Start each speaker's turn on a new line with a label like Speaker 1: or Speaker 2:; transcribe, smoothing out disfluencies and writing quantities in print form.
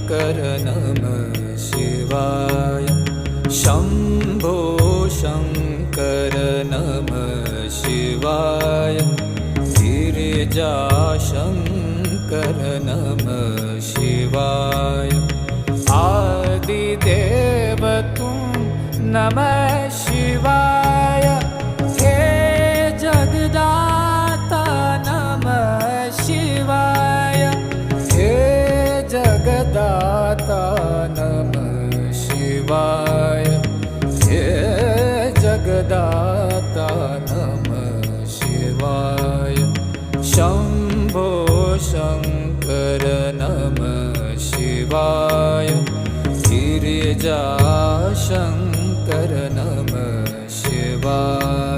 Speaker 1: शङ्कर नमः शिवाय। शम्भो शङ्कर नमः शिवाय। गिरिजाशङ्कर नमः शिवाय। आदिदेव तुम नमः शिवाय। हे जगदाता नमः शिवाय। हे जगदाता नमः शिवाय। हे जगदाता नमः शिवाय। शम्भो शङ्कर नमः शिवाय। गिरिजाशङ्कर नमः शिवाय।